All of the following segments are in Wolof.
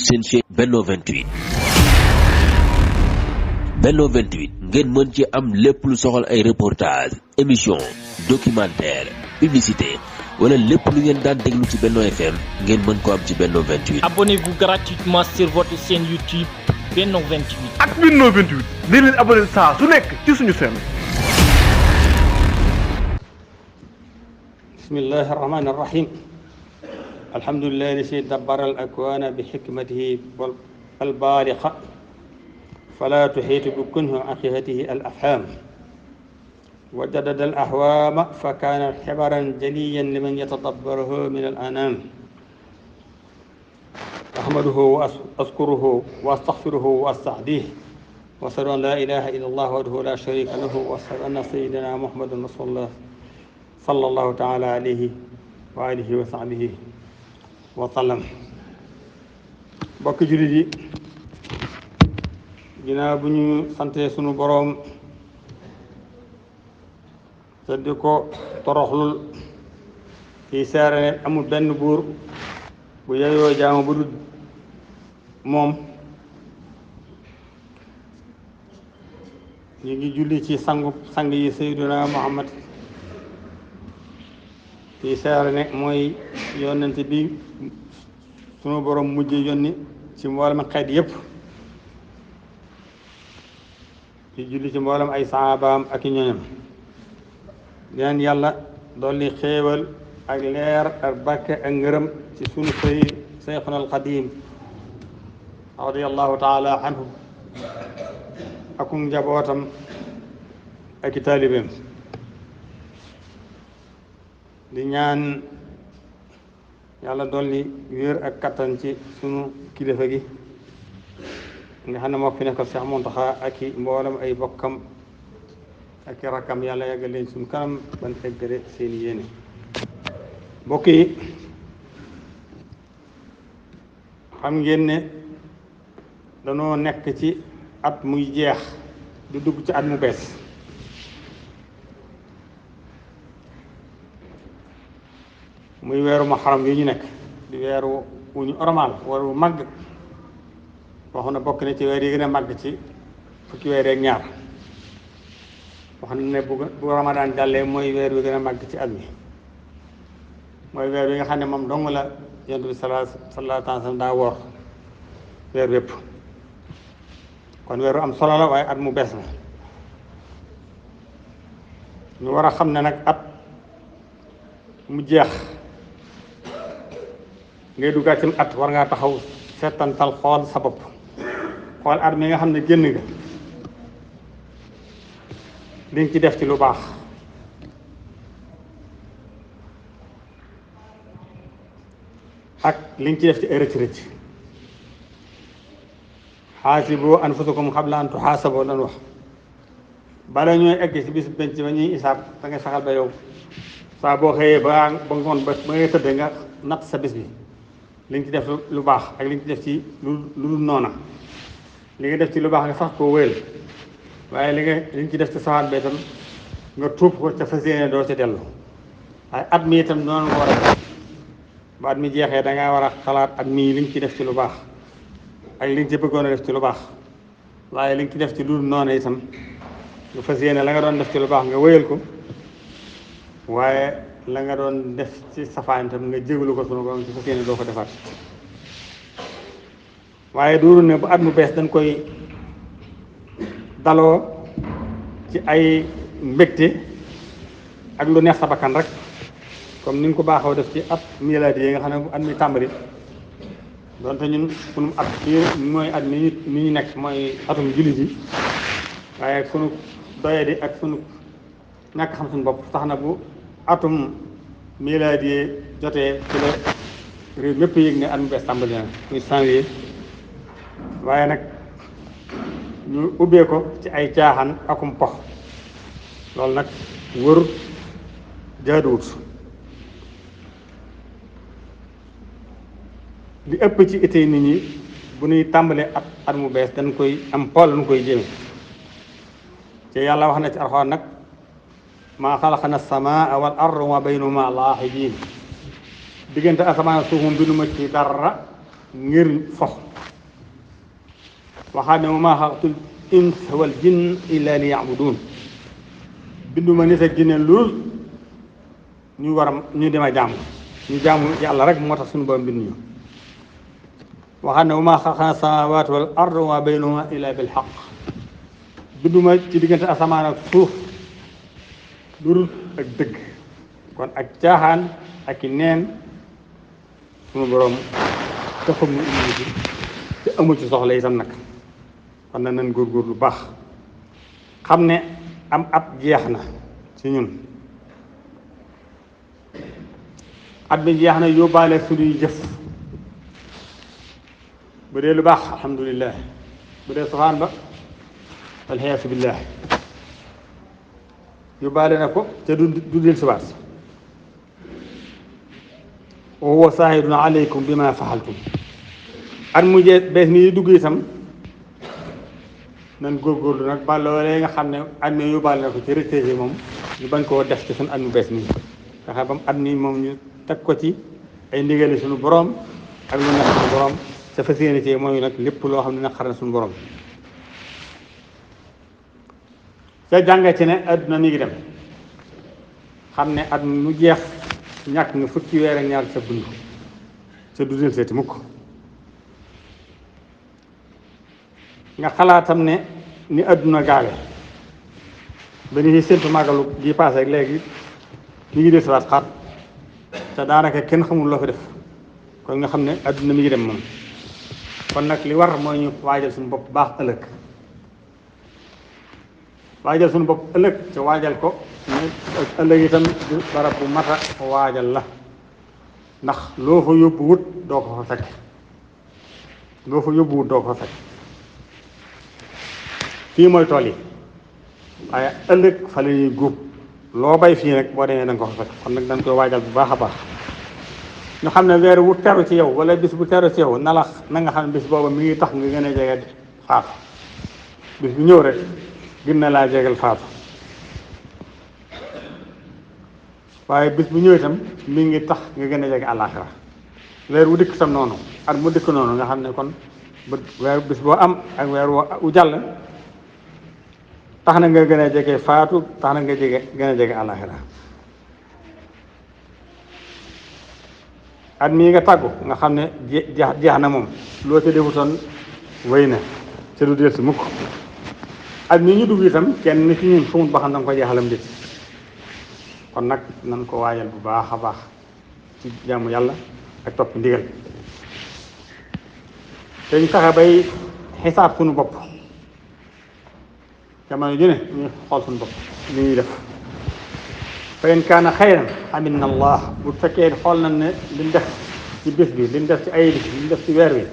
seen chaîne Benno 28 Benno 28 ngeen mën ci am lépp lu soxal ay reportage émission documentaire publicité wala lépp lu ngeen daan déglu ci Benno FM ngeen mën ko am ci Benno 28. Abonnez-vous gratuitement sur votre chaîne YouTube Benno 28. ak Benno 28 di leen abonné saa su nekk ci suñu chaîne. bismillahi rahmani rahim. alhamdulillahi lasi dabbara al akwana bi hikmatihi al baligha fala tuhitu bi kunhi aqihatihi al afham وجدد الأهوام فكان حبرا جليا لمن يتدبره من الأنام أحمده وأذكره وأستغفره وأستهديه وأشهد أن لا إله إلا الله وحده لا شريك له وأشهد أن سيدنا محمد رسول الله صلى الله تعالى عليه وآله وصحبه وسلم bokk jullit yi ginnaaw bu ñu sante sunu boroom te di ko toroxlul ci seere ne amul benn buur bu yeyoo jaamu bu dul moom ñu ngi julli ci sang yi Seydina Muhammad ci seere ne mooy yonent bi sunu borom mujj yónni ci mboolem xeet yépp ci julli ci mboolem ay saabaam ak i ñoñam leen yàlla dolli xéewal ak leer ak barke ak ngërëm ci sunu Seyxuna al Xadiim radiyallahu taala anhu ak njabootam ak i taalibeem di ñaan yàlla dolli wér ak kattan ci sunu kilifa gi nga xam ne moo fi nekkal Seex Muntaxa ak i mboolem ay bokkam ak i rakkam yàlla yàggal leen suñu kanam ban eggale seen yéene mbokk yi xam ngeen ne danoo nekk ci at muy jeex du dugg ci at mu bees muy weeru Muharram yi ñu nekk di weeru wu ñu ormal weeru màgg wax na bokk na ci weer yi gën a màgg ci fukki weer ak ñaar wax na ne bu Ramadan jàllee mooy weer wi gën a màgg ci at mi mooy weer wi nga xam ne moom dong la Yonent bi sallallahu alayhi wa sallam daa woor weer wépp kon weeru am solo la waaye at mu bees la ñu war a xam ne nag at mu jeex ngay duggaat ci at war ngaa taxaw seetantal xool sa bopp xool at mi nga xam ne génn nga li nga ci def ci lu baax ak li nga ci def ci ay rëcc-rëcc xaasibu anfusakum qabla an tuxaasabu lan wax bala ñooy egg ci bis benn ba ñuy isaab da ngay saxal ba yow saa boo xëyee ba ngoon ba ngay tëdd nga natt sa bis bi li nga ci def lu baax ak li nga ci def ci lu dul noona li nga def ci lu baax nga sax koo wéyal waaye li nga ci def ci sawaan ba itam nga tuub ko ca fas yéene doo ca dellu waaye at mi itam noonu nga war a ba at mi jeexee dangaa war a xalaat at mii li nga ci def ci lu baax ak li nga ci bëggoon a def ci lu baax waaye li nga ci def ci lu dul noona itam nga fas yéene la nga doon def ci lu baax nga wéyal ko waaye la nga doon def ci safaan itam nga jégalu ko sunu borom ci fas yéene doo ko defaat waaye duuru ne bu at mu bees dañ koy daloo ci ay mbégte ak lu neex sa bakkan rek comme ni ñu ko baaxoo def ci at milaadi yi nga xam ne bu at mi tàmbali donte ñun sunu at fii mooy at mi ñu nekk mooy atum jullit yi waaye ak sunu doyadi ak sunu ñàkk xam suñu bopp tax na bu atum milaadi yi jotee ci la réew mépp yëg ne at mu bees tàmbali na muy janvier waaye nag ñu ubbee ko ci ay caaxaan akum pox loolu nag wër jaaduwut li ëpp ci été nit ñi bu ñuy tàmbalee at mu bees dañ koy am pool lañ koy jéeme te yàlla wax na ci alxuraan nag maa xalaqna samaa wal arda wa baynahuma laaxibiin diggante asamaan suuf moom binduma ci dara ngir fox waxaat ne wa maa xalaqtul insa wal jinn illa li ya'budun binduma nit ak jinne lool ñu war a ñu dema jaamu ñu jaamu yàlla rek moo tax suñu borom bind ñu waxaat ne wa maa xalaqna samaawaati wal arda wa maa baynahuma illa bil haqq binduma ci diggante asamaan ak suuf lu ak dëgg kon ak caaxaan ak i neen suñu borom taxul mu indi ci te amu ci soxla itam nag kon na nan góorgóor lu baax xam ne am at jeex na ci ñun at bi jeex na yóbbaale suñuy jëf bu dee lu baax alhamdulillah bu dee safaan ba alxiyaasu billah yóbbaale na ko te du del siwaat wa huwa saahidun alaykum bi ma faxaltum at mu jee bees mi dugg itam nan góorgóorlu nag ba loolee nga xam ne at mi yóbbaale na ko ci retraité moom ñu bañ koo def ci suñu at mu bees mi fexe bam at mi moom ñu teg ko ci ay ndigali suñu borom ak lu neex suñu borom te fas yéene ci mooy nag lépp loo xam ne naqar na suñu borom te jànge ci ne adduna mi ngi dem xam ne at mu jeex ñàkk nga fukki weer ak ñaar sa dund sa du del seeti mukk nga xalaatam ne ni adduna gaawe ba ni séntu màggalu gi passé ak léegi mi ngi des waat xaat te daanaka kenn xamul loo fi def kon nga xam ne adduna mi ngi dem moom kon nag li war mooy ñu waajal suñu bopp baax ëllëg waajal suñu bopp ëllëg te waajal ko ëllëg itam barab bu mata waajal la ndax loo fa yóbbu wut doo ko fa fekk loo fa yóbbu wut doo ko fa fekk fii mooy tool yi waaye ëllëg fa la ñuy góob loo bay fii nag boo demee da nga ko fa fekk kon nag dañ koy waajal bu baax a baax ñu xam ne weer wu teru ci yow wala bis bu teru ci yow na nga xam ne bis booba mi ngi tax nga gën a jege faatu bis bu ñëw rek gën na laa jegal faatu waaye bis bu ñëw itam mi ngi tax nga gën a jege àllaaxira weer wu dikk tam noonu at mu dikk noonu nga xam ne kon weer bis boo am ak weer wu jàll tax na nga gën a jege faatu tax na nga gën a jege àllaaxira at mii nga tàggu nga xam ne jeex na moom loo ca defutoon wéy na ca du del si mukk at mii ñu dugg itam kenn ci ñun xamut ba xam da nga ko jeexalam dit kon nag nan ko waajal bu baax a baax ci jaamu yàlla ak topp ndigal te ñu fexe bay xisaab suñu bopp jamono ju ne ñu xool suñu bopp li ñuy def fa in kaana xayran xamidna allah bu fekkee xool nañ ne liñ def ci bés bi liñ def ci ay bis liñ def ci weer wi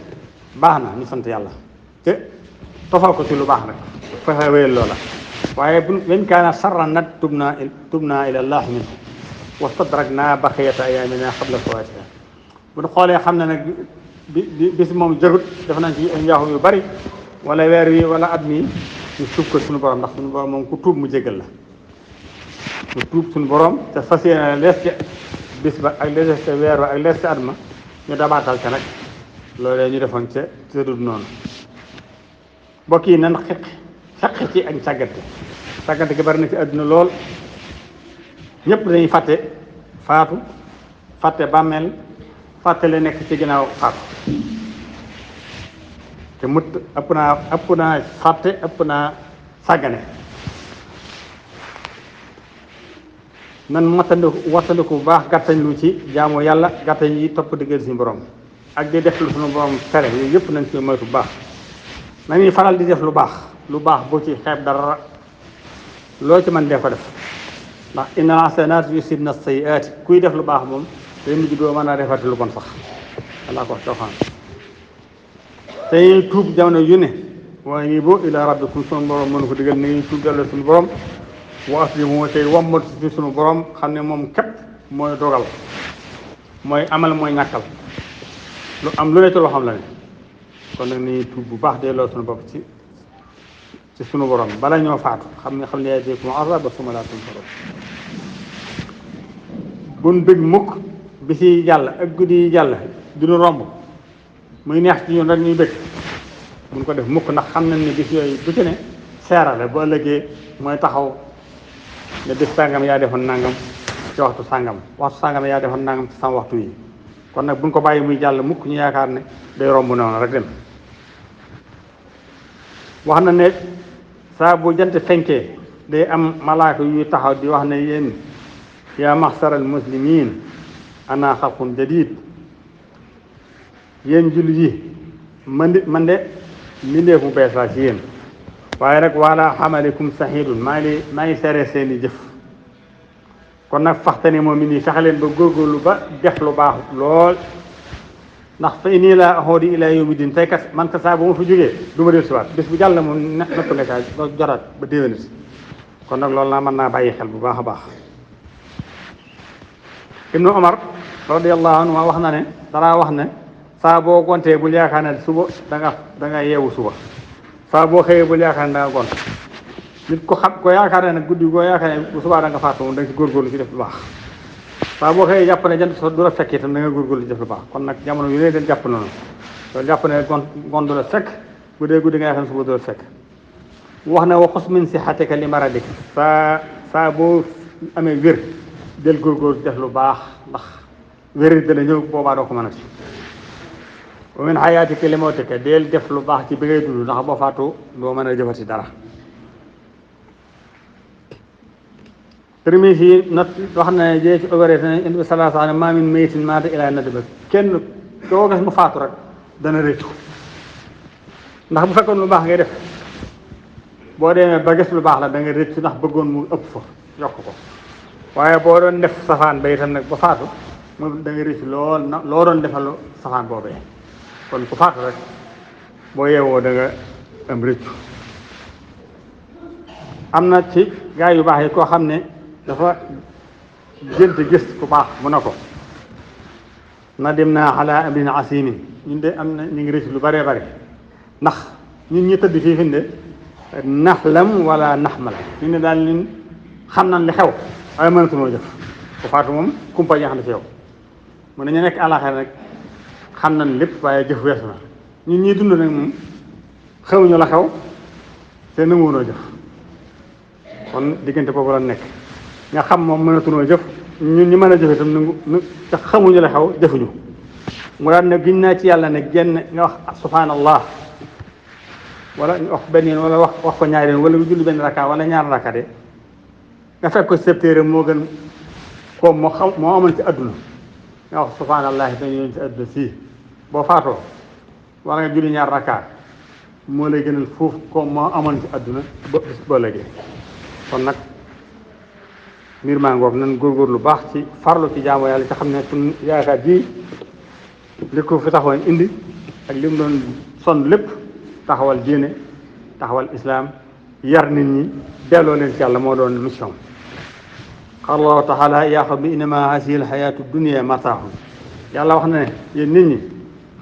baax na ñu sant yàlla te tofal ko ci lu baax rek fexe wéyal loola waaye bu in kaana sarran nag tubna ila allah minhu wastadrakna baqiyata ayamina qabla fawatiha bu ñu xoolee xam ne nag bis moom jagut def nañ ci ay njaaxum yu bari wala weer wi wala at mi ñu tuub ko suñu borom ndax suñu borom moom ku tuub mu jégal la ñu tuub suñu borom te fas yéene lees ca bis ba ak lees ca weer ba ak lees ca at ma ñu dabaatal ca nag loolee ñu defoon ca tëddud noonu mbokk yi nan xeq ci ak càggante gi bari na ci àdduna lool ñëpp dañuy fàtte faatu fàtte bàmmeel fàtte la nekk ci ginnaaw faatu te ëpp naa fàtte ëpp naa sàggane nan wattandiku bu baax gàttañ lu ci jaamu yàlla gàttañ yi topp diggal suñu borom ak di def lu suñu borom tere yooyu yëpp nañ ci moytu bu baax nañuy faral di def lu baax boo ci xeeb dara loo ci mën dee ko def ndax innal hasanat yusibna sayyi'ati kuy def lu baax moom day mujj doo mën a defati lu bon sax walla ko doxaan tey tuub jamono yu ne wa aniibu ila rabbikum suñu borom mënu ko digal ni tuub dellu suñu borom wa aslimu tey wammat ci suñu borom xam ne moom képp mooy dogal mooy amal mooy ñàkkal lu am lu ne ci loo xam la ne kon nag ni tuub bu baax delloo suñu bopp ci suñu borom bala ñoo faatu xam ne ya'tiikum azab summa laa tunsaruun buñ bëgg mukk bi si jàll ak guddi yi jàll duñu romb muy neex ci ñun rek ñuy bëgg buñ ko def mukk ndax xam nañ ne bis yooyu bu ci ne seerale bu ëllëgee mooy taxaw ne bis sàngam yaa defoon nangam ci waxtu sàngam yaa defoon nangam ci sama waxtu yi kon nag buñ ko bàyyi muy jàll mukk ñu yaakaar ne day romb noonu rek dem wax na ne saa bu jant fenkee day am malaaka yuy taxaw di wax ne yéen yaa maxsaral muslimin ana xalqun jadid yéen jullit yi man de mbindeef mu bees laa ci yéen waaye nag wala xamalikum sahidun maa ngi seere seeni jëf kon nag faxtani moom mi nii fexe leen ba góorgóorlu ba def lu baax lool ndax fa nii laa axoodi ilaa yawmi din tey kat man saa bu ma fi jógee du ma del siwaat bis bu jàll moom natt nga caa ba jotaat ba déwénit kon nag loolu naa mën naa bàyyi xel bu baax a baax Ibnu Omar radiyallahu anhu wax na ne danaa wax ne saa boo gontee bul yaakaar ne suba da nga yeewu suba saa boo xëyee bul yaakaar ne da nga gont nit ko xam ko yaakaar ne nag guddi goo yaakaar ne bu subaa da nga faatu moom da nga ci góorgóorlu ci def lu baax saa boo xëyee jàpp ne jant so du la fekk itam da nga góorgóorlu ci def lu baax kon nag jamono yu ne den jàpp noonu loolu jàpp ne gon du la fekk bu dee guddi nga yaakaar ne suba du la fekk wax ne wa xus min sixatika li maradik saa boo amee wér del góorgóorlu def lu baax ndax wér dana ñëw boobaa doo ko mën a ci wa min xayaatika li mawtika del def lu baax ci bi ngay dund ndax boo faatu doo mën a jëfati dara Tirmisi yi not wax na ne jee ci obéré ne indi bi sallallahu alayhi wa sallam maa min maytin maata ilaa nadaba kenn koo gis mu faatu rek dana rëccu ndax bu fekkoon lu baax ngay def boo demee ba gis lu baax la da nga rëccu ndax bëggoon mu ëpp fa yokk ko waaye boo doon def safaan ba itam nag ba faatu moom da nga rëccu lool na loo doon defal safaan boobee kon ku faatu rek boo yeewoo da nga am rëccu am na ci gaa yu baax yi koo xam ne dafa gént gis ku baax mu ne ko nadim naa ala abdin asimin ñun de am na ñu ngi rëcc lu bëree bëri ndax ñun ñi tëdd fii fi de naxlam wala naxmal ñu ne daal ñun xam nañ li xew waaye mënatunoo jëf ku faatu moom kumpa jeex na ci yow mu ne ñu nekk àllaxira rek xam nañ lépp waaye jëf weesu na ñun ñuy dund nag moom xewuñu la xew te nanguwunoo jëf kon diggante boobu la nekk nga xam moom mënatunoo jëf ñun ñi mën a jëf itam nangu te xamuñu la xew jëfuñu mu daan ne giñ naa ci yàlla ne genn nga wax subhanallah wala ñu wax benn yoon wala wax ko ñaari yoon wala nga julli benn rakka wala ñaar rakka de nga fekk ko septéere moo gën koom moo amoon ci adduna nga wax subhanallah dañu yoon ci adduna sii boo faatoo wala nga julli ñaar rakka moo lay gënal foofu koom moo amoon ci adduna ba bis boo léegi kon nag mbir maa ngoog nan góorgóorlu baax ci farlu ci jaamu yàlla ci xam ne suñ yaakaar ji li ko fi taxawoon indi ak li mu doon sonn lépp taxawal diine taxawal islam yar nit ñi delloo leen ci yàlla moo doon mission qaala allahu taala yaa qawmi innama haasihi alxayaatu dunia mataaxun yàlla wax na ne yéen nit ñi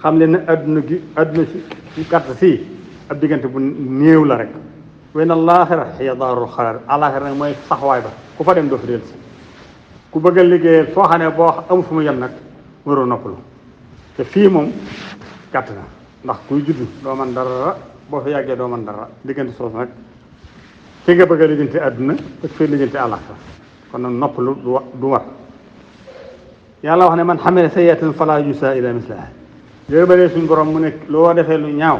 xam leen ne adduna ci gàtt sii ab diggante bu néew la rek wen alaaxira hiya daarul xaraar alaaxira nag mooy saxwaay ba ku fa dem doo fi del si ku bëgg a liggéeyal foo xam ne boo amu fu mu yem nag waroo noppalu te fii moom gàtt na ndax kuy judd doo man dara boo fi yàggee doo man dara diggante soosu nag fi nga bëgg a lijjanti àdduna ak fii lijjanti àllaaxira kon nag noppalu du war yàlla wax ne man xamee sayyi'atan falaa yujzaa illaa mislahaa yooyu ba suñu borom mu ne loo defee lu ñaaw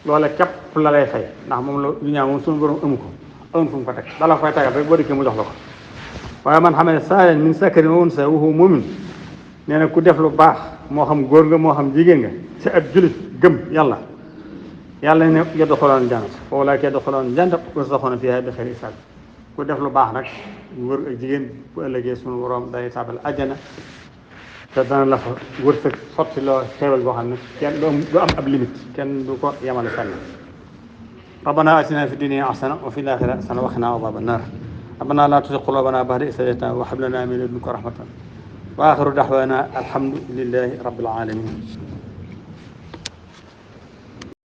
loola képp la lay fay ndax moom lu ñaaw moom suñu borom amu ko amul fu mu ko teg dala koy tegal rek boo dikkee mu jox la ko waaye man xamee saalihan min zakarin wa unsaa wa huwa mu'min nee na ku def lu baax moo xam góor nga moo xam jigéen nga ci ab julit gëm yàlla ne yadxuluuna jannata fa ulaa'ika yadxuluuna jannata yurzaquuna fiihaa bi xayri hisaab ku def lu baax nag góor ak jigéen bu ëllëgee suñu borom day tàbbal àjjana te dana la fa wërsëg sotti loo xéewal boo xam ne kenn du am ab limite kenn du ko yemale fenn rabbana atina fi dunya hasana wa fil akhirati hasana wa qina adhaban nar rabbana la tuzigh qulubana ba'da idh hadaytana wa hab lana min ladunka rahmatan wa akhiru da'wana alhamdulillahi rabbil alamin